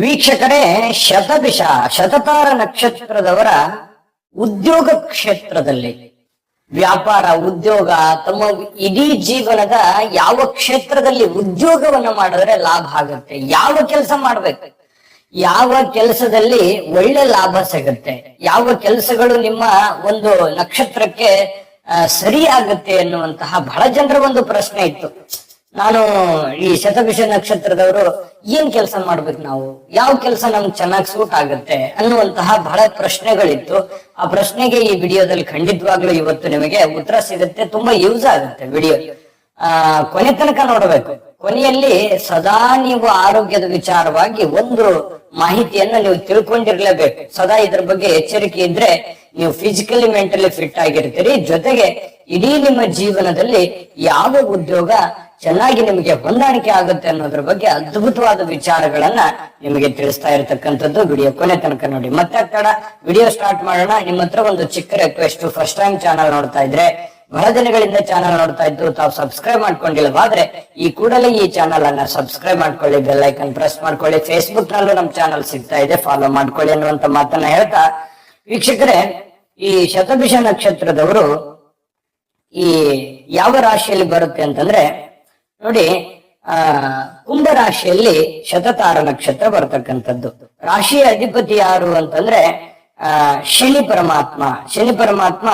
ವೀಕ್ಷಕರೇ, ಶತಭಿಷ ಶತತಾರ ನಕ್ಷತ್ರದವರ ಉದ್ಯೋಗ ಕ್ಷೇತ್ರದಲ್ಲಿ ವ್ಯಾಪಾರ, ಉದ್ಯೋಗ, ತಮ್ಮ ಇಡೀ ಜೀವನದ ಯಾವ ಕ್ಷೇತ್ರದಲ್ಲಿ ಉದ್ಯೋಗವನ್ನ ಮಾಡಿದ್ರೆ ಲಾಭ ಆಗುತ್ತೆ, ಯಾವ ಕೆಲಸ ಮಾಡ್ಬೇಕು, ಯಾವ ಕೆಲಸದಲ್ಲಿ ಒಳ್ಳೆ ಲಾಭ ಸಿಗುತ್ತೆ, ಯಾವ ಕೆಲಸಗಳು ನಿಮ್ಮ ಒಂದು ನಕ್ಷತ್ರಕ್ಕೆ ಸರಿ ಆಗುತ್ತೆ ಎನ್ನುವಂತಹ ಬಹಳ ಜನರ ಒಂದು ಪ್ರಶ್ನೆ ಇತ್ತು. ನಾನು ಈ ಶತಭಿಷ ನಕ್ಷತ್ರದವರು ಏನ್ ಕೆಲಸ ಮಾಡ್ಬೇಕು, ನಾವು ಯಾವ ಕೆಲಸ ನಮ್ಗೆ ಚೆನ್ನಾಗಿ ಸೂಟ್ ಆಗುತ್ತೆ ಅನ್ನುವಂತಹ ಬಹಳ ಪ್ರಶ್ನೆಗಳಿತ್ತು. ಆ ಪ್ರಶ್ನೆಗೆ ಈ ವಿಡಿಯೋದಲ್ಲಿ ಖಂಡಿತವಾಗ್ಲೂ ಇವತ್ತು ನಿಮಗೆ ಉತ್ತರ ಸಿಗುತ್ತೆ. ತುಂಬಾ ಯೂಸ್ ಆಗುತ್ತೆ ವಿಡಿಯೋ. ಕೊನೆ ತನಕ ನೋಡ್ಬೇಕು. ಕೊನೆಯಲ್ಲಿ ಸದಾ ನೀವು ಆರೋಗ್ಯದ ವಿಚಾರವಾಗಿ ಒಂದು ಮಾಹಿತಿಯನ್ನ ನೀವು ತಿಳ್ಕೊಂಡಿರ್ಲೇಬೇಕು. ಸದಾ ಇದ್ರ ಬಗ್ಗೆ ಎಚ್ಚರಿಕೆ ಇದ್ರೆ ನೀವು ಫಿಸಿಕಲಿ ಮೆಂಟಲಿ ಫಿಟ್ ಆಗಿರ್ತೀರಿ. ಜೊತೆಗೆ ಇಡೀ ನಿಮ್ಮ ಜೀವನದಲ್ಲಿ ಯಾವ ಉದ್ಯೋಗ ಚೆನ್ನಾಗಿ ನಿಮಗೆ ಹೊಂದಾಣಿಕೆ ಆಗುತ್ತೆ ಅನ್ನೋದ್ರ ಬಗ್ಗೆ ಅದ್ಭುತವಾದ ವಿಚಾರಗಳನ್ನ ನಿಮಗೆ ತಿಳಿಸ್ತಾ ಇರತಕ್ಕಂಥದ್ದು. ವಿಡಿಯೋ ಕೊನೆ ತನಕ ನೋಡಿ. ಮತ್ತೆ ತಡ ವಿಡಿಯೋ ಸ್ಟಾರ್ಟ್ ಮಾಡೋಣ. ನಿಮ್ಮ ಹತ್ರ ಒಂದು ಚಿಕ್ಕ ರಿಕ್ವೆಸ್ಟ್, ಫಸ್ಟ್ ಟೈಮ್ ಚಾನಲ್ ನೋಡ್ತಾ ಇದ್ರೆ, ಬಹಳ ದಿನಗಳಿಂದ ಚಾನಲ್ ನೋಡ್ತಾ ಇದ್ದು ತಾವು ಸಬ್ಸ್ಕ್ರೈಬ್ ಮಾಡ್ಕೊಂಡಿಲ್ಲವಾದ್ರೆ ಈ ಕೂಡಲೇ ಈ ಚಾನಲ್ ಅನ್ನ ಸಬ್ಸ್ಕ್ರೈಬ್ ಮಾಡ್ಕೊಳ್ಳಿ, ಬೆಲ್ ಐಕನ್ ಪ್ರೆಸ್ ಮಾಡ್ಕೊಳ್ಳಿ. ಫೇಸ್ಬುಕ್ ನಲ್ಲೂ ನಮ್ಮ ಚಾನಲ್ ಸಿಗ್ತಾ ಇದೆ, ಫಾಲೋ ಮಾಡ್ಕೊಳ್ಳಿ ಅನ್ನುವಂತ ಮಾತನ್ನ ಹೇಳ್ತಾ, ವೀಕ್ಷಕರೇ, ಈ ಶತಭಿಷ ನಕ್ಷತ್ರದವರು ಈ ಯಾವ ರಾಶಿಯಲ್ಲಿ ಬರುತ್ತೆ ಅಂತಂದ್ರೆ ನೋಡಿ, ಕುಂಭ ರಾಶಿಯಲ್ಲಿ ಶತತಾರ ನಕ್ಷತ್ರ ಬರ್ತಕ್ಕಂಥದ್ದು. ರಾಶಿಯ ಅಧಿಪತಿ ಯಾರು ಅಂತಂದ್ರೆ ಶನಿ ಪರಮಾತ್ಮ. ಶನಿ ಪರಮಾತ್ಮ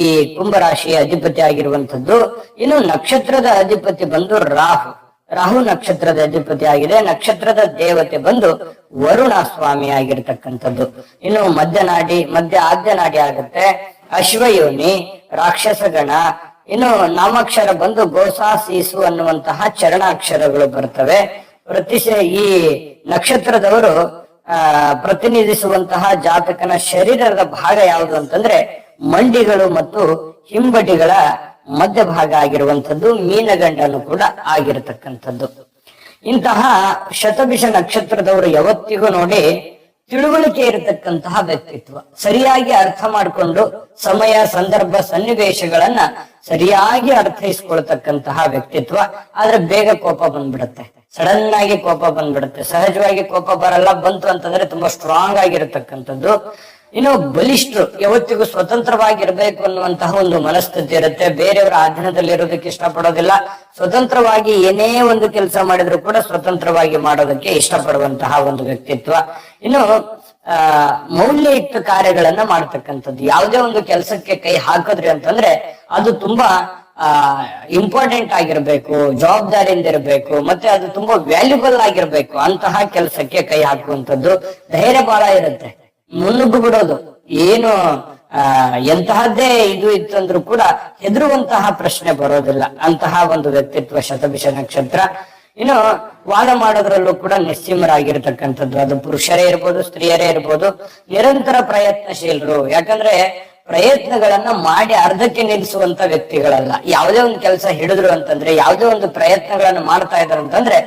ಈ ಕುಂಭ ರಾಶಿಯ ಅಧಿಪತಿ ಆಗಿರುವಂತದ್ದು. ಇನ್ನು ನಕ್ಷತ್ರದ ಅಧಿಪತಿ ಬಂದು ರಾಹು. ರಾಹು ನಕ್ಷತ್ರದ ಅಧಿಪತಿ ಆಗಿದೆ. ನಕ್ಷತ್ರದ ದೇವತೆ ಬಂದು ವರುಣ ಸ್ವಾಮಿ ಆಗಿರ್ತಕ್ಕಂಥದ್ದು. ಇನ್ನು ಮಧ್ಯನಾಡಿ, ಮಧ್ಯ ಆದ್ಯನಾಡಿ ಆಗುತ್ತೆ. ಅಶ್ವಯೋನಿ, ರಾಕ್ಷಸ ಗಣ, ಇನ್ನು ನಾಮಾಕ್ಷರ ಬಂದು ಗೋಸಾ ಸೀಸು ಅನ್ನುವಂತಹ ಚರಣಾಕ್ಷರಗಳು ಬರ್ತವೆ. ಈ ನಕ್ಷತ್ರದವರು ಪ್ರತಿನಿಧಿಸುವಂತಹ ಜಾತಕನ ಶರೀರದ ಭಾಗ ಯಾವುದು ಅಂತಂದ್ರೆ ಮಂಡಿಗಳು ಮತ್ತು ಹಿಂಬಡಿಗಳ ಮಧ್ಯಭಾಗ ಆಗಿರುವಂತದ್ದು, ಮೀನಗಂಡನು ಕೂಡ ಆಗಿರತಕ್ಕಂಥದ್ದು. ಇಂತಹ ಶತಭಿಷ ನಕ್ಷತ್ರದವರು ಯಾವತ್ತಿಗೂ ನೋಡಿ ತಿಳುವಳಿಕೆ ಇರತಕ್ಕಂತಹ ವ್ಯಕ್ತಿತ್ವ, ಸರಿಯಾಗಿ ಅರ್ಥ ಮಾಡಿಕೊಂಡು ಸಮಯ, ಸಂದರ್ಭ, ಸನ್ನಿವೇಶಗಳನ್ನ ಸರಿಯಾಗಿ ಅರ್ಥೈಸ್ಕೊಳ್ತಕ್ಕಂತಹ ವ್ಯಕ್ತಿತ್ವ. ಆದ್ರೆ ಬೇಗ ಕೋಪ ಬಂದ್ಬಿಡುತ್ತೆ, ಸಡನ್ ಆಗಿ ಕೋಪ ಬಂದ್ಬಿಡುತ್ತೆ. ಸಹಜವಾಗಿ ಕೋಪ ಬರಲ್ಲ, ಬಂತು ಅಂತಂದ್ರೆ ತುಂಬಾ ಸ್ಟ್ರಾಂಗ್ ಆಗಿರತಕ್ಕಂಥದ್ದು. ಇನ್ನು ಬಲಿಷ್ಠರು, ಯಾವತ್ತಿಗೂ ಸ್ವತಂತ್ರವಾಗಿರ್ಬೇಕು ಅನ್ನುವಂತಹ ಒಂದು ಮನಸ್ಥಿತಿ ಇರುತ್ತೆ. ಬೇರೆಯವರ ಅಧೀನದಲ್ಲಿ ಇರೋದಕ್ಕೆ ಇಷ್ಟಪಡೋದಿಲ್ಲ. ಸ್ವತಂತ್ರವಾಗಿ ಏನೇ ಒಂದು ಕೆಲಸ ಮಾಡಿದ್ರು ಕೂಡ ಸ್ವತಂತ್ರವಾಗಿ ಮಾಡೋದಕ್ಕೆ ಇಷ್ಟಪಡುವಂತಹ ಒಂದು ವ್ಯಕ್ತಿತ್ವ. ಇನ್ನು ಮೌಲ್ಯಯುಕ್ತ ಕಾರ್ಯಗಳನ್ನ ಮಾಡ್ತಕ್ಕಂಥದ್ದು. ಯಾವುದೇ ಒಂದು ಕೆಲಸಕ್ಕೆ ಕೈ ಹಾಕಿದ್ರಿ ಅಂತಂದ್ರೆ ಅದು ತುಂಬಾ ಇಂಪಾರ್ಟೆಂಟ್ ಆಗಿರ್ಬೇಕು, ಜವಾಬ್ದಾರಿಯಿಂದ ಇರಬೇಕು, ಮತ್ತೆ ಅದು ತುಂಬಾ ವ್ಯಾಲ್ಯೂಬಲ್ ಆಗಿರ್ಬೇಕು. ಅಂತಹ ಕೆಲಸಕ್ಕೆ ಕೈ ಹಾಕುವಂಥದ್ದು. ಧೈರ್ಯ ಬಹಳ ಇರುತ್ತೆ, ಮುನ್ನುಗ್ಗು ಬಿಡೋದು, ಏನು ಎಂತಹದ್ದೇ ಇದು ಇತ್ತಂದ್ರೂ ಕೂಡ ಹೆದರುವಂತಹ ಪ್ರಶ್ನೆ ಬರೋದಿಲ್ಲ. ಅಂತಹ ಒಂದು ವ್ಯಕ್ತಿತ್ವ ಶತಭಿಷ ನಕ್ಷತ್ರ. ಇನ್ನು ವಾದ ಮಾಡೋದ್ರಲ್ಲೂ ಕೂಡ ನಿಸ್ಸೀಮರಾಗಿರ್ತಕ್ಕಂಥದ್ದು. ಅದು ಪುರುಷರೇ ಇರ್ಬೋದು, ಸ್ತ್ರೀಯರೇ ಇರ್ಬೋದು. ನಿರಂತರ ಪ್ರಯತ್ನಶೀಲರು. ಯಾಕಂದ್ರೆ ಪ್ರಯತ್ನಗಳನ್ನ ಮಾಡಿ ಅರ್ಧಕ್ಕೆ ನಿಲ್ಲಿಸುವಂತ ವ್ಯಕ್ತಿಗಳಲ್ಲ. ಯಾವುದೇ ಒಂದು ಕೆಲಸ ಹಿಡಿದ್ರು ಅಂತಂದ್ರೆ, ಯಾವುದೇ ಒಂದು ಪ್ರಯತ್ನಗಳನ್ನ ಮಾಡ್ತಾ ಇದ್ರು ಅಂತಂದ್ರೆ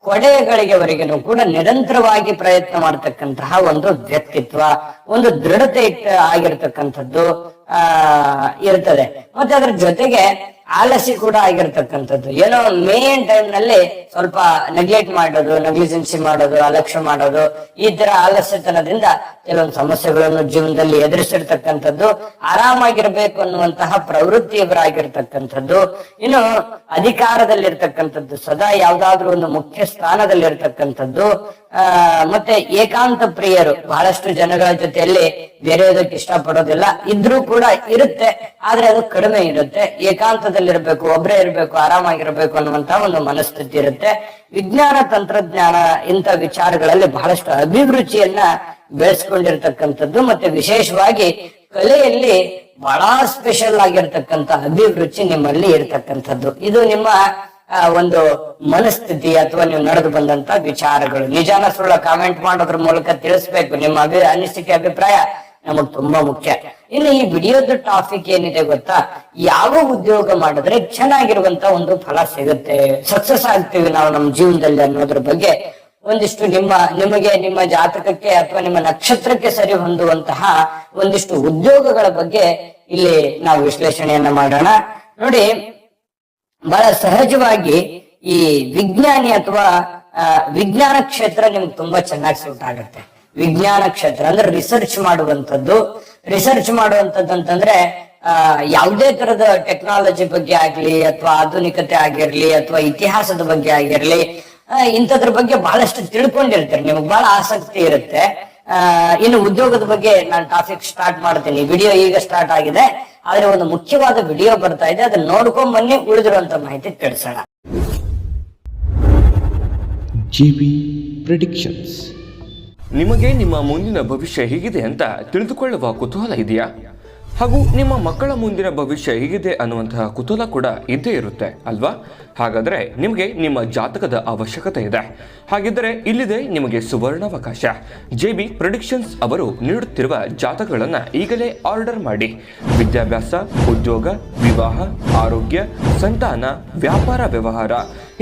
ಕೊಡೆಗಳಿಗೆವರೆಗೂ ಕೂಡ ನಿರಂತರವಾಗಿ ಪ್ರಯತ್ನ ಮಾಡತಕ್ಕಂತಹ ಒಂದು ವ್ಯಕ್ತಿತ್ವ, ಒಂದು ದೃಢತೆ ಆಗಿರ್ತಕ್ಕಂಥದ್ದು ಇರ್ತದೆ. ಮತ್ತೆ ಅದ್ರ ಜೊತೆಗೆ ಆಲಸಿ ಕೂಡ ಆಗಿರ್ತಕ್ಕಂಥದ್ದು. ಏನೋ ಮೇನ್ ಟೈಮ್ ನಲ್ಲಿ ಸ್ವಲ್ಪ ನೆಗ್ಲೆಕ್ಟ್ ಮಾಡೋದು, ನೆಗ್ಲಿಜೆನ್ಸಿ ಮಾಡೋದು, ಅಲಕ್ಷ್ಯ ಮಾಡೋದು, ಈ ತರ ಆಲಸ್ಯತನದಿಂದ ಕೆಲವೊಂದು ಸಮಸ್ಯೆಗಳನ್ನು ಜೀವನದಲ್ಲಿ ಎದುರಿಸಿರ್ತಕ್ಕಂಥದ್ದು. ಆರಾಮಾಗಿರ್ಬೇಕು ಅನ್ನುವಂತಹ ಪ್ರವೃತ್ತಿಯವರಾಗಿರ್ತಕ್ಕಂಥದ್ದು. ಇನ್ನು ಅಧಿಕಾರದಲ್ಲಿರ್ತಕ್ಕಂಥದ್ದು, ಸದಾ ಯಾವ್ದಾದ್ರು ಒಂದು ಮುಖ್ಯ ಸ್ಥಾನದಲ್ಲಿರ್ತಕ್ಕಂಥದ್ದು. ಮತ್ತೆ ಏಕಾಂತ ಪ್ರಿಯರು. ಬಹಳಷ್ಟು ಜನಗಳ ಜೊತೆಯಲ್ಲಿ ಬೇರೆಯೋದಕ್ಕೆ ಇಷ್ಟಪಡೋದಿಲ್ಲ, ಇದ್ರೂ ಕೂಡ ಇರುತ್ತೆ, ಆದ್ರೆ ಅದು ಕಡಿಮೆ ಇರುತ್ತೆ. ಏಕಾಂತದಲ್ಲಿರ್ಬೇಕು, ಒಬ್ಬರೇ ಇರ್ಬೇಕು, ಆರಾಮಾಗಿರ್ಬೇಕು ಅನ್ನುವಂತಹ ಒಂದು ಮನಸ್ಥಿತಿ ಇರುತ್ತೆ. ವಿಜ್ಞಾನ, ತಂತ್ರಜ್ಞಾನ ಇಂಥ ವಿಚಾರಗಳಲ್ಲಿ ಬಹಳಷ್ಟು ಅಭಿರುಚಿಯನ್ನ ಬೆಳೆಸ್ಕೊಂಡಿರ್ತಕ್ಕಂಥದ್ದು. ಮತ್ತೆ ವಿಶೇಷವಾಗಿ ಕಲೆಯಲ್ಲಿ ಬಹಳ ಸ್ಪೆಷಲ್ ಆಗಿರ್ತಕ್ಕಂಥ ಅಭಿರುಚಿ ನಿಮ್ಮಲ್ಲಿ ಇರ್ತಕ್ಕಂಥದ್ದು. ಇದು ನಿಮ್ಮ ಒಂದು ಮನಸ್ಥಿತಿ ಅಥವಾ ನೀವು ನಡೆದು ಬಂದಂತ ವಿಚಾರಗಳು. ನಿಜಾನ ಸುಳ್ಳ ಕಾಮೆಂಟ್ ಮಾಡೋದ್ರ ಮೂಲಕ ತಿಳಿಸ್ಬೇಕು. ನಿಮ್ಮ ಅನಿಸಿಕೆ, ಅಭಿಪ್ರಾಯ ನಮಗ್ ತುಂಬಾ ಮುಖ್ಯ. ಇನ್ನು ಈ ವಿಡಿಯೋದ ಟಾಪಿಕ್ ಏನಿದೆ ಗೊತ್ತಾ, ಯಾವ ಉದ್ಯೋಗ ಮಾಡಿದ್ರೆ ಚೆನ್ನಾಗಿರುವಂತ ಒಂದು ಫಲ ಸಿಗುತ್ತೆ, ಸಕ್ಸಸ್ ಆಗ್ತೀವಿ ನಾವು ನಮ್ಮ ಜೀವನದಲ್ಲಿ ಅನ್ನೋದ್ರ ಬಗ್ಗೆ ಒಂದಿಷ್ಟು ನಿಮಗೆ ನಿಮ್ಮ ಜಾತಕಕ್ಕೆ ಅಥವಾ ನಿಮ್ಮ ನಕ್ಷತ್ರಕ್ಕೆ ಸರಿ ಹೊಂದುವಂತಹ ಒಂದಿಷ್ಟು ಉದ್ಯೋಗಗಳ ಬಗ್ಗೆ ಇಲ್ಲಿ ನಾವು ವಿಶ್ಲೇಷಣೆಯನ್ನ ಮಾಡೋಣ. ನೋಡಿ, ಬಹಳ ಸಹಜವಾಗಿ ಈ ವಿಜ್ಞಾನಿ ಅಥವಾ ವಿಜ್ಞಾನ ಕ್ಷೇತ್ರ ನಿಮ್ಗೆ ತುಂಬಾ ಚೆನ್ನಾಗಿ ಸೂಟ್ ಆಗುತ್ತೆ. ವಿಜ್ಞಾನ ಕ್ಷೇತ್ರ ಅಂದ್ರೆ ರಿಸರ್ಚ್ ಮಾಡುವಂಥದ್ದು ಅಂತಂದ್ರೆ ಯಾವುದೇ ತರದ ಟೆಕ್ನಾಲಜಿ ಬಗ್ಗೆ ಆಗ್ಲಿ ಅಥವಾ ಆಧುನಿಕತೆ ಆಗಿರ್ಲಿ ಅಥವಾ ಇತಿಹಾಸದ ಬಗ್ಗೆ ಆಗಿರ್ಲಿ, ಇಂಥದ್ರ ಬಗ್ಗೆ ಬಹಳಷ್ಟು ತಿಳ್ಕೊಂಡಿರ್ತೀರಿ, ನಿಮ್ಗೆ ಬಹಳ ಆಸಕ್ತಿ ಇರುತ್ತೆ. ಇನ್ನು ಉದ್ಯೋಗದ ಬಗ್ಗೆ ನಾನು ಟಾಪಿಕ್ ಸ್ಟಾರ್ಟ್ ಮಾಡ್ತೀನಿ. ವಿಡಿಯೋ ಈಗ ಸ್ಟಾರ್ಟ್ ಆಗಿದೆ, ಆದ್ರೆ ಒಂದು ಮುಖ್ಯವಾದ ವಿಡಿಯೋ ಬರ್ತಾ ಇದೆ, ಅದನ್ನ ನೋಡ್ಕೊಂಡ್ ಬನ್ನಿ, ಉಳಿದಿರುವಂತ ಮಾಹಿತಿ ತಿಳಿಸೋಣ. GB predictions. ನಿಮಗೆ ನಿಮ್ಮ ಮುಂದಿನ ಭವಿಷ್ಯ ಹೇಗಿದೆ ಅಂತ ತಿಳಿದುಕೊಳ್ಳುವ ಕುತೂಹಲ ಇದೆಯಾ? ಹಾಗೂ ನಿಮ್ಮ ಮಕ್ಕಳ ಮುಂದಿನ ಭವಿಷ್ಯ ಹೇಗಿದೆ ಅನ್ನುವಂತಹ ಕುತೂಹಲ ಕೂಡ ಇದ್ದೇ ಇರುತ್ತೆ ಅಲ್ವಾ? ಹಾಗಾದರೆ ನಿಮಗೆ ನಿಮ್ಮ ಜಾತಕದ ಅವಶ್ಯಕತೆ ಇದೆ. ಹಾಗಿದ್ದರೆ ಇಲ್ಲಿದೆ ನಿಮಗೆ ಸುವರ್ಣಾವಕಾಶ. JB ಪ್ರೆಡಿಕ್ಷನ್ಸ್ ಅವರು ನೀಡುತ್ತಿರುವ ಜಾತಕಗಳನ್ನು ಈಗಲೇ ಆರ್ಡರ್ ಮಾಡಿ. ವಿದ್ಯಾಭ್ಯಾಸ, ಉದ್ಯೋಗ, ವಿವಾಹ, ಆರೋಗ್ಯ, ಸಂತಾನ, ವ್ಯಾಪಾರ ವ್ಯವಹಾರ,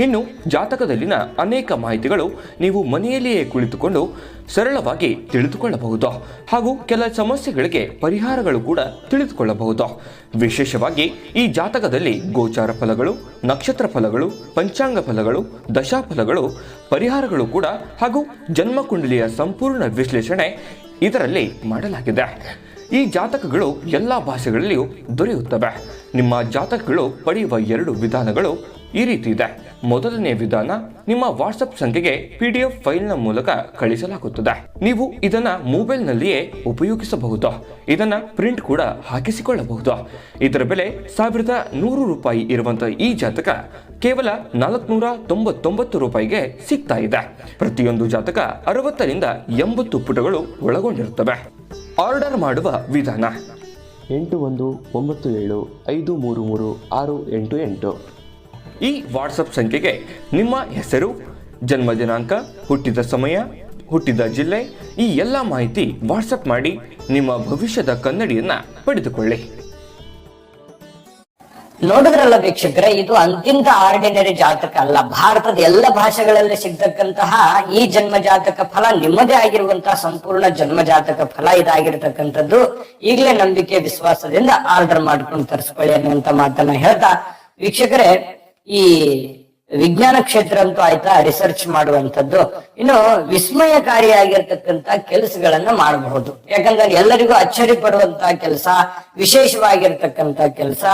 ಇನ್ನು ಜಾತಕದಲ್ಲಿನ ಅನೇಕ ಮಾಹಿತಿಗಳು ನೀವು ಮನೆಯಲ್ಲಿಯೇ ಕುಳಿತುಕೊಂಡು ಸರಳವಾಗಿ ತಿಳಿದುಕೊಳ್ಳಬಹುದು. ಹಾಗೂ ಕೆಲ ಸಮಸ್ಯೆಗಳಿಗೆ ಪರಿಹಾರಗಳು ಕೂಡ ತಿಳಿದುಕೊಳ್ಳಬಹುದು. ವಿಶೇಷವಾಗಿ ಈ ಜಾತಕದಲ್ಲಿ ಗೋಚಾರ ಫಲಗಳು, ನಕ್ಷತ್ರ ಫಲಗಳು, ಪಂಚಾಂಗ ಫಲಗಳು, ದಶಾಫಲಗಳು, ಪರಿಹಾರಗಳು ಕೂಡ ಹಾಗೂ ಜನ್ಮಕುಂಡಲಿಯ ಸಂಪೂರ್ಣ ವಿಶ್ಲೇಷಣೆ ಇದರಲ್ಲಿ ಮಾಡಲಾಗಿದೆ. ಈ ಜಾತಕಗಳು ಎಲ್ಲ ಭಾಷೆಗಳಲ್ಲಿಯೂ ದೊರೆಯುತ್ತವೆ. ನಿಮ್ಮ ಜಾತಕಗಳು ಪಡೆಯುವ 2 ವಿಧಾನಗಳು ಈ ರೀತಿ ಇದೆ. ಮೊದಲನೇ ವಿಧಾನ, ನಿಮ್ಮ ವಾಟ್ಸಪ್ ಸಂಖ್ಯೆಗೆ PDF ಫೈಲ್ನ ಮೂಲಕ ಕಳಿಸಲಾಗುತ್ತದೆ. ನೀವು ಇದನ್ನ ಮೊಬೈಲ್ನಲ್ಲಿಯೇ ಉಪಯೋಗಿಸಬಹುದು. ಇದನ್ನ ಪ್ರಿಂಟ್ ಕೂಡ ಹಾಕಿಸಿಕೊಳ್ಳಬಹುದು. ಇದರ ಬೆಲೆ 1100 ರೂಪಾಯಿ ಇರುವಂತಹ ಈ ಜಾತಕ ಕೇವಲ 499 ರೂಪಾಯಿಗೆ ಸಿಗ್ತಾ ಇದೆ. ಪ್ರತಿಯೊಂದು ಜಾತಕ 60 ರಿಂದ 80 ಪುಟಗಳು ಒಳಗೊಂಡಿರುತ್ತವೆ. ಆರ್ಡರ್ ಮಾಡುವ ವಿಧಾನ: 8197533688. ಈ ವಾಟ್ಸಪ್ ಸಂಖ್ಯೆಗೆ ನಿಮ್ಮ ಹೆಸರು, ಜನ್ಮ ದಿನಾಂಕ, ಹುಟ್ಟಿದ ಸಮಯ, ಹುಟ್ಟಿದ ಜಿಲ್ಲೆ, ಈ ಎಲ್ಲ ಮಾಹಿತಿ ವಾಟ್ಸಪ್ ಮಾಡಿ ನಿಮ್ಮ ಭವಿಷ್ಯದ ಕನ್ನಡಿಯನ್ನ ಪಡೆದುಕೊಳ್ಳಿ. ನೋಡಿದ್ರಲ್ಲ ವೀಕ್ಷಕರೇ, ಇದು ಅಂತಿಂತ ಆರ್ಡಿನರಿ ಜಾತಕ ಅಲ್ಲ. ಭಾರತದ ಎಲ್ಲ ಭಾಷೆಗಳಲ್ಲಿ ಸಿಗ್ತಕ್ಕಂತಹ ಈ ಜನ್ಮ ಜಾತಕ ಫಲ ನಿಮ್ಮದೇ ಆಗಿರುವಂತಹ ಸಂಪೂರ್ಣ ಜನ್ಮ ಜಾತಕ ಫಲ ಇದಾಗಿರ್ತಕ್ಕಂಥದ್ದು. ಈಗಲೇ ನಂಬಿಕೆ ವಿಶ್ವಾಸದಿಂದ ಆರ್ಡರ್ ಮಾಡ್ಕೊಂಡು ತರಿಸ್ಕೊಳ್ಳಿ ಅನ್ನುವಂತ ಮಾತನ್ನ ಹೇಳ್ತಾ, ವೀಕ್ಷಕರೇ, ಈ ವಿಜ್ಞಾನ ಕ್ಷೇತ್ರ ಅಂತೂ ಆಯ್ತಾ, ರಿಸರ್ಚ್ ಮಾಡುವಂಥದ್ದು. ಇನ್ನು ವಿಸ್ಮಯಕಾರಿಯಾಗಿರ್ತಕ್ಕಂಥ ಕೆಲಸಗಳನ್ನ ಮಾಡಬಹುದು. ಯಾಕಂದ್ರೆ ಎಲ್ಲರಿಗೂ ಅಚ್ಚರಿ ಪಡುವಂತಹ ಕೆಲಸ, ವಿಶೇಷವಾಗಿರ್ತಕ್ಕಂಥ ಕೆಲಸ,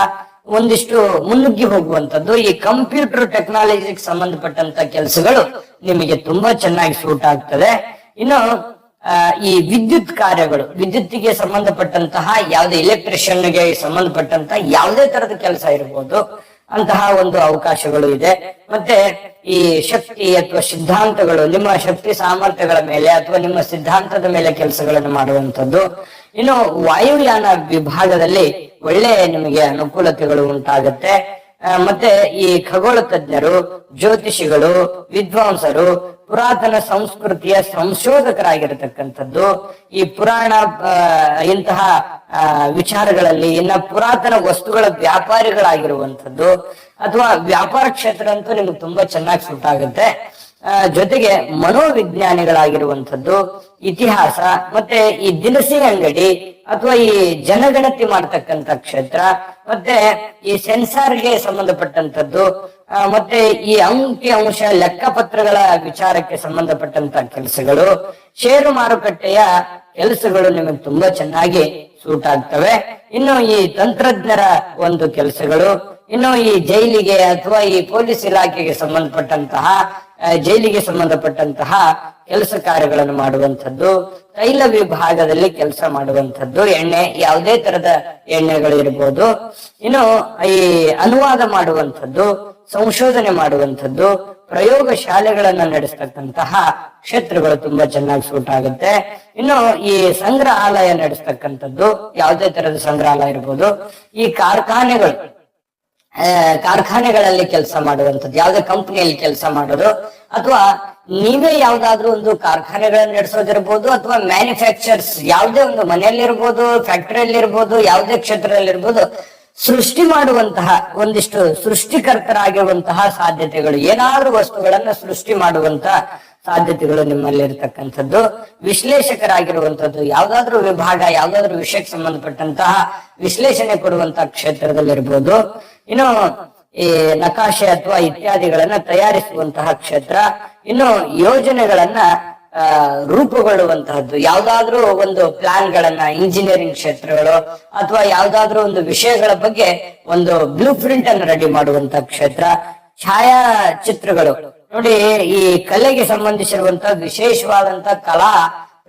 ಒಂದಿಷ್ಟು ಮುನ್ನುಗ್ಗಿ ಹೋಗುವಂಥದ್ದು. ಈ ಕಂಪ್ಯೂಟರ್ ಟೆಕ್ನಾಲಜಿಗೆ ಸಂಬಂಧಪಟ್ಟಂತ ಕೆಲಸಗಳು ನಿಮಗೆ ತುಂಬಾ ಚೆನ್ನಾಗಿ ಸೂಟ್ ಆಗ್ತದೆ. ಇನ್ನು ಈ ವಿದ್ಯುತ್ ಕಾರ್ಯಗಳು, ವಿದ್ಯುತ್ತಿಗೆ ಸಂಬಂಧಪಟ್ಟಂತಹ ಯಾವುದೇ ಎಲೆಕ್ಟ್ರಿಷಿಯನ್ಗೆ ಸಂಬಂಧಪಟ್ಟಂತಹ ಯಾವುದೇ ತರದ ಕೆಲಸ ಇರಬಹುದು, ಅಂತಹ ಒಂದು ಅವಕಾಶಗಳು ಇದೆ. ಮತ್ತೆ ಈ ಶಕ್ತಿ ಅಥವಾ ಸಿದ್ಧಾಂತಗಳು, ನಿಮ್ಮ ಶಕ್ತಿ ಸಾಮರ್ಥ್ಯಗಳ ಮೇಲೆ ಅಥವಾ ನಿಮ್ಮ ಸಿದ್ಧಾಂತದ ಮೇಲೆ ಕೆಲಸಗಳನ್ನು ಮಾಡುವಂಥದ್ದು. ಇನ್ನು ವಾಯುಯಾನ ವಿಭಾಗದಲ್ಲಿ ಒಳ್ಳೆ ನಿಮಗೆ ಅನುಕೂಲತೆಗಳು ಉಂಟಾಗುತ್ತೆ. ಮತ್ತೆ ಈ ಖಗೋಳ ತಜ್ಞರು, ಜ್ಯೋತಿಷಿಗಳು, ವಿದ್ವಾಂಸರು, ಪುರಾತನ ಸಂಸ್ಕೃತಿಯ ಸಂಶೋಧಕರಾಗಿರತಕ್ಕಂಥದ್ದು, ಈ ಪುರಾಣ ಇಂತಹ ವಿಚಾರಗಳಲ್ಲಿ ಇನ್ನ ಪುರಾತನ ವಸ್ತುಗಳ ವ್ಯಾಪಾರಿಗಳಾಗಿರುವಂಥದ್ದು, ಅಥವಾ ವ್ಯಾಪಾರ ಕ್ಷೇತ್ರ ಅಂತೂ ನಿಮ್ಗೆ ತುಂಬಾ ಚೆನ್ನಾಗಿ ಸೂಟ್ ಆಗುತ್ತೆ. ಜೊತೆಗೆ ಮನೋವಿಜ್ಞಾನಿಗಳಾಗಿರುವಂಥದ್ದು, ಇತಿಹಾಸ, ಮತ್ತೆ ಈ ದಿನಸಿ ಅಂಗಡಿ ಅಥವಾ ಈ ಜನಗಣತಿ ಮಾಡ್ತಕ್ಕಂಥ ಕ್ಷೇತ್ರ, ಮತ್ತೆ ಈ ಸೆನ್ಸಾರ್ಗೆ ಸಂಬಂಧಪಟ್ಟಂತದ್ದು, ಮತ್ತೆ ಈ ಅಂಕಿ ಅಂಶ ಲೆಕ್ಕಪತ್ರಗಳ ವಿಚಾರಕ್ಕೆ ಸಂಬಂಧಪಟ್ಟಂತ ಕೆಲಸಗಳು, ಷೇರು ಮಾರುಕಟ್ಟೆಯ ಕೆಲಸಗಳು ನಿಮಗೆ ತುಂಬಾ ಚೆನ್ನಾಗಿ ಸೂಟ್ ಆಗ್ತವೆ. ಇನ್ನು ಈ ತಂತ್ರಜ್ಞರ ಒಂದು ಕೆಲಸಗಳು, ಇನ್ನು ಈ ಜೈಲಿಗೆ ಅಥವಾ ಈ ಪೊಲೀಸ್ ಇಲಾಖೆಗೆ ಸಂಬಂಧಪಟ್ಟಂತಹ ಜೈಲಿಗೆ ಸಂಬಂಧಪಟ್ಟಂತಹ ಕೆಲಸ ಕಾರ್ಯಗಳನ್ನು ಮಾಡುವಂಥದ್ದು, ತೈಲ ವಿಭಾಗದಲ್ಲಿ ಕೆಲಸ ಮಾಡುವಂಥದ್ದು, ಎಣ್ಣೆ, ಯಾವುದೇ ತರದ ಎಣ್ಣೆಗಳು ಇರಬಹುದು. ಇನ್ನು ಈ ಅನುವಾದ ಮಾಡುವಂಥದ್ದು, ಸಂಶೋಧನೆ ಮಾಡುವಂಥದ್ದು, ಪ್ರಯೋಗ ಶಾಲೆಗಳನ್ನ ನಡೆಸ್ತಕ್ಕಂತಹ ಕ್ಷೇತ್ರಗಳು ತುಂಬಾ ಚೆನ್ನಾಗಿ ಸೂಟ್ ಆಗುತ್ತೆ. ಇನ್ನು ಈ ಸಂಗ್ರಹಾಲಯ ನಡೆಸ್ತಕ್ಕಂಥದ್ದು, ಯಾವುದೇ ತರದ ಸಂಗ್ರಹಾಲಯ ಇರ್ಬೋದು. ಈ ಕಾರ್ಖಾನೆಗಳಲ್ಲಿ ಕೆಲಸ ಮಾಡುವಂಥದ್ದು, ಯಾವುದೇ ಕಂಪನಿಯಲ್ಲಿ ಕೆಲಸ ಮಾಡೋದು, ಅಥವಾ ನೀವೇ ಯಾವ್ದಾದ್ರು ಒಂದು ಕಾರ್ಖಾನೆಗಳನ್ನ ನಡೆಸೋದಿರ್ಬೋದು, ಅಥವಾ ಮ್ಯಾನುಫ್ಯಾಕ್ಚರ್ಸ್ ಯಾವುದೇ ಒಂದು ಮನೆಯಲ್ಲಿರ್ಬೋದು, ಫ್ಯಾಕ್ಟರಿಯಲ್ಲಿ ಇರ್ಬೋದು, ಯಾವುದೇ ಕ್ಷೇತ್ರದಲ್ಲಿರ್ಬೋದು, ಸೃಷ್ಟಿ ಮಾಡುವಂತಹ ಒಂದಿಷ್ಟು ಸೃಷ್ಟಿಕರ್ತರಾಗಿರುವಂತಹ ಸಾಧ್ಯತೆಗಳು, ಏನಾದ್ರೂ ವಸ್ತುಗಳನ್ನ ಸೃಷ್ಟಿ ಮಾಡುವಂತಹ ಸಾಧ್ಯತೆಗಳು ನಿಮ್ಮಲ್ಲಿ ಇರತಕ್ಕಂಥದ್ದು. ವಿಶ್ಲೇಷಕರಾಗಿರುವಂತದ್ದು, ಯಾವ್ದಾದ್ರು ವಿಭಾಗ, ಯಾವ್ದಾದ್ರು ವಿಷಯಕ್ಕೆ ಸಂಬಂಧಪಟ್ಟಂತಹ ವಿಶ್ಲೇಷಣೆ ಕೊಡುವಂತಹ ಕ್ಷೇತ್ರದಲ್ಲಿರ್ಬೋದು. ಇನ್ನು ಈ ನಕಾಶೆ ಅಥವಾ ಇತ್ಯಾದಿಗಳನ್ನ ತಯಾರಿಸುವಂತಹ ಕ್ಷೇತ್ರ. ಇನ್ನು ಯೋಜನೆಗಳನ್ನ ರೂಪುಗೊಳ್ಳುವಂತಹದ್ದು, ಯಾವ್ದಾದ್ರೂ ಒಂದು ಪ್ಲಾನ್ ಗಳನ್ನ, ಇಂಜಿನಿಯರಿಂಗ್ ಕ್ಷೇತ್ರಗಳು ಅಥವಾ ಯಾವ್ದಾದ್ರೂ ಒಂದು ವಿಷಯಗಳ ಬಗ್ಗೆ ಒಂದು ಬ್ಲೂ ಪ್ರಿಂಟ್ ಅನ್ನು ರೆಡಿ ಮಾಡುವಂತಹ ಕ್ಷೇತ್ರ. ಛಾಯಾಚಿತ್ರಗಳು ನೋಡಿ, ಈ ಕಲೆಗೆ ಸಂಬಂಧಿಸಿರುವಂತಹ ವಿಶೇಷವಾದಂತಹ ಕಲಾ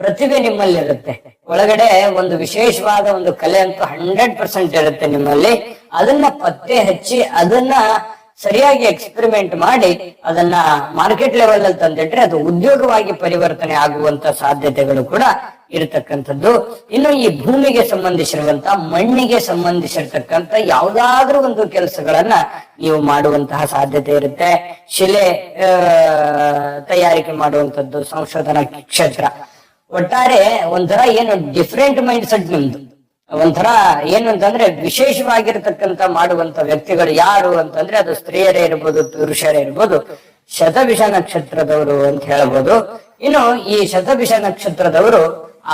ಪ್ರತಿಭೆ ನಿಮ್ಮಲ್ಲಿರುತ್ತೆ. ಒಳಗಡೆ ಒಂದು ವಿಶೇಷವಾದ ಒಂದು ಕಲೆ ಅಂತೂ 100% ಇರುತ್ತೆ ನಿಮ್ಮಲ್ಲಿ. ಅದನ್ನ ಪತ್ತೆ ಹಚ್ಚಿ ಅದನ್ನ ಸರಿಯಾಗಿ ಎಕ್ಸ್ಪೆರಿಮೆಂಟ್ ಮಾಡಿ ಅದನ್ನ ಮಾರ್ಕೆಟ್ ಲೆವೆಲ್ ಅಲ್ಲಿ ತಂದಿಟ್ರೆ ಅದು ಉದ್ಯೋಗವಾಗಿ ಪರಿವರ್ತನೆ ಆಗುವಂತ ಸಾಧ್ಯತೆಗಳು ಕೂಡ ಇರತಕ್ಕಂಥದ್ದು. ಇನ್ನು ಈ ಭೂಮಿಗೆ ಸಂಬಂಧಿಸಿರುವಂತ, ಮಣ್ಣಿಗೆ ಸಂಬಂಧಿಸಿರ್ತಕ್ಕಂಥ ಯಾವ್ದಾದ್ರೂ ಒಂದು ಕೆಲಸಗಳನ್ನ ನೀವು ಮಾಡುವಂತಹ ಸಾಧ್ಯತೆ ಇರುತ್ತೆ. ಶಿಲೆ ತಯಾರಿಕೆ ಮಾಡುವಂತದ್ದು ಸಂಶೋಧನಾ ಕ್ಷೇತ್ರ. ಒಟ್ಟಾರೆ ಒಂಥರ ಏನು ಡಿಫ್ರೆಂಟ್ ಮೈಂಡ್ ಸೆಟ್ ನಿಮ್ದು. ಒಂಥರ ಏನು ಅಂತಂದ್ರೆ ವಿಶೇಷವಾಗಿರ್ತಕ್ಕಂಥ ಮಾಡುವಂತ ವ್ಯಕ್ತಿಗಳು ಯಾರು ಅಂತಂದ್ರೆ ಅದು ಸ್ತ್ರೀಯರೇ ಇರ್ಬೋದು, ಪುರುಷರೇ ಇರ್ಬೋದು, ಶತಭಿಷ ನಕ್ಷತ್ರದವರು ಅಂತ ಹೇಳ್ಬೋದು. ಇನ್ನು ಈ ಶತಭಿಷ ನಕ್ಷತ್ರದವರು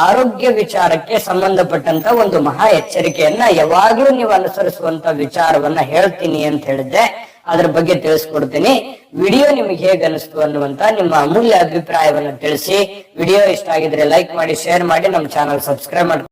ಆರೋಗ್ಯ ವಿಚಾರಕ್ಕೆ ಸಂಬಂಧಪಟ್ಟಂತ ಒಂದು ಮಹಾ ಎಚ್ಚರಿಕೆಯನ್ನ ಯಾವಾಗ್ಲೂ ನೀವು ಅನುಸರಿಸುವಂತ ವಿಚಾರವನ್ನ ಹೇಳ್ತೀನಿ ಅಂತ ಹೇಳಿದ್ದೆ. ಅದ್ರ ಬಗ್ಗೆ ತಿಳಿಸ್ಕೊಡ್ತೀನಿ. ವಿಡಿಯೋ ನಿಮಗೆ ಹೇಗೆ ಅನಿಸ್ತು ಅನ್ನುವಂತ ನಿಮ್ಮ ಅಮೂಲ್ಯ ಅಭಿಪ್ರಾಯವನ್ನ ತಿಳಿಸಿ. ವಿಡಿಯೋ ಇಷ್ಟ ಆಗಿದ್ರೆ ಲೈಕ್ ಮಾಡಿ, ಶೇರ್ ಮಾಡಿ, ನಮ್ಮ ಚಾನಲ್ ಸಬ್ಸ್ಕ್ರೈಬ್ ಮಾಡಿ.